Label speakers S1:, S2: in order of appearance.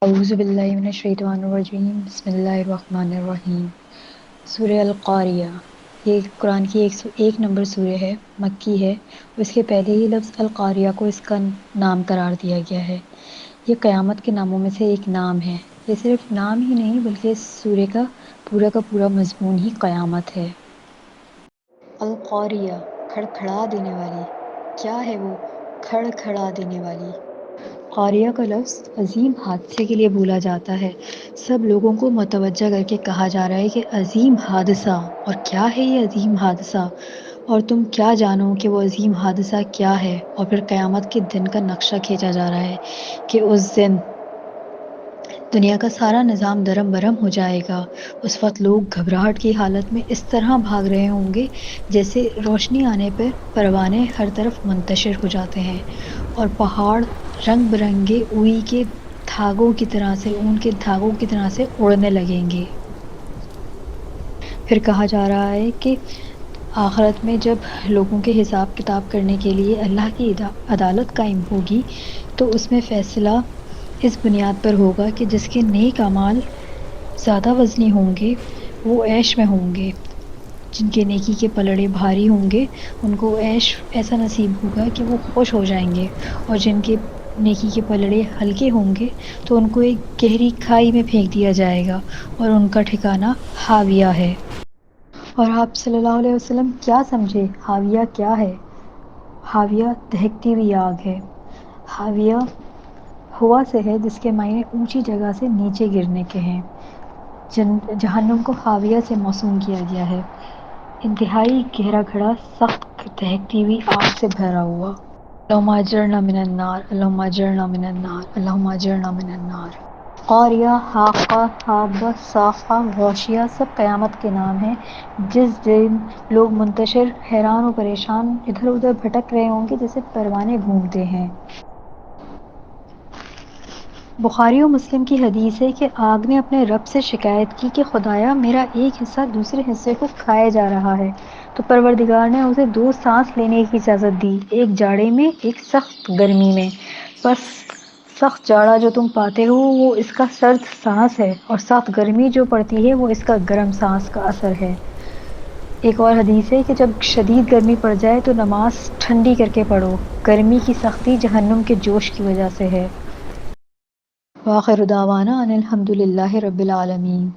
S1: اعوذ باللہ من الشیطان الرجیم بسم اللہ الرحمن الرحیم۔ سورہ القاریہ، یہ قرآن کی 101 نمبر سورہ ہے، مکی ہے۔ اس کے پہلے ہی لفظ القاریہ کو اس کا نام قرار دیا گیا ہے۔ یہ قیامت کے ناموں میں سے ایک نام ہے۔ یہ صرف نام ہی نہیں بلکہ اس سورہ کا پورا مضمون ہی قیامت ہے۔ القاریہ، کھڑکھڑا دینے والی۔ کیا ہے وہ کھڑکھڑا دینے والی؟ قاریہ کا لفظ عظیم حادثے کے لیے بولا جاتا ہے۔ سب لوگوں کو متوجہ کر کے کہا جا رہا ہے کہ عظیم حادثہ، اور کیا ہے یہ عظیم حادثہ، اور تم کیا جانو کہ وہ عظیم حادثہ کیا ہے۔ اور پھر قیامت کے دن کا نقشہ کھینچا جا رہا ہے کہ اس دن دنیا کا سارا نظام درم برہم ہو جائے گا۔ اس وقت لوگ گھبراہٹ کی حالت میں اس طرح بھاگ رہے ہوں گے جیسے روشنی آنے پر پروانے ہر طرف منتشر ہو جاتے ہیں، اور پہاڑ رنگ برنگے اون کے دھاگوں کی طرح سے اڑنے لگیں گے۔ پھر کہا جا رہا ہے کہ آخرت میں جب لوگوں کے حساب کتاب کرنے کے لیے اللہ کی عدالت قائم ہوگی تو اس میں فیصلہ اس بنیاد پر ہوگا کہ جس کے نیک اعمال زیادہ وزنی ہوں گے وہ عیش میں ہوں گے، جن کے نیکی کے پلڑے بھاری ہوں گے ان کو عیش ایسا نصیب ہوگا کہ وہ خوش ہو جائیں گے، اور جن کے نیکی کے پلڑے ہلکے ہوں گے تو ان کو ایک گہری کھائی میں پھینک دیا جائے گا، اور ان کا ٹھکانہ حاویہ ہے۔ اور آپ صلی اللہ علیہ وسلم کیا سمجھے حاویہ کیا ہے؟ حاویہ دہکتی ہوئی آگ ہے۔ حاویہ ہوا سے ہے جس کے معنی اونچی جگہ سے نیچے گرنے کے ہیں۔ جہنم کو حاویہ سے موسوم کیا گیا ہے، انتہائی گہرا گھڑا، سخت دہکتی ہوئی آگ سے بھرا ہوا۔ اللہم اجرنا من النار، اللہم اجرنا من النار، اللہم اجرنا من النار۔ قاریہ، حاقہ، حاقہ، ساقہ، غاشیہ سب قیامت کے نام ہیں جس دن لوگ منتشر، حیران و پریشان ادھر ادھر بھٹک رہے ہوں گے جیسے پروانے گھومتے ہیں۔ بخاری و مسلم کی حدیث ہے کہ آگ نے اپنے رب سے شکایت کی کہ خدایا میرا ایک حصہ دوسرے حصے کو کھائے جا رہا ہے، تو پروردگار نے اسے 2 سانس لینے کی اجازت دی، ایک جاڑے میں ایک سخت گرمی میں۔ بس سخت جاڑا جو تم پاتے ہو وہ اس کا سرد سانس ہے، اور سخت گرمی جو پڑتی ہے وہ اس کا گرم سانس کا اثر ہے۔ ایک اور حدیث ہے کہ جب شدید گرمی پڑ جائے تو نماز ٹھنڈی کر کے پڑھو، گرمی کی سختی جہنم کے جوش کی وجہ سے ہے۔ وآخر دعوانا ان الحمد للہ رب العالمین۔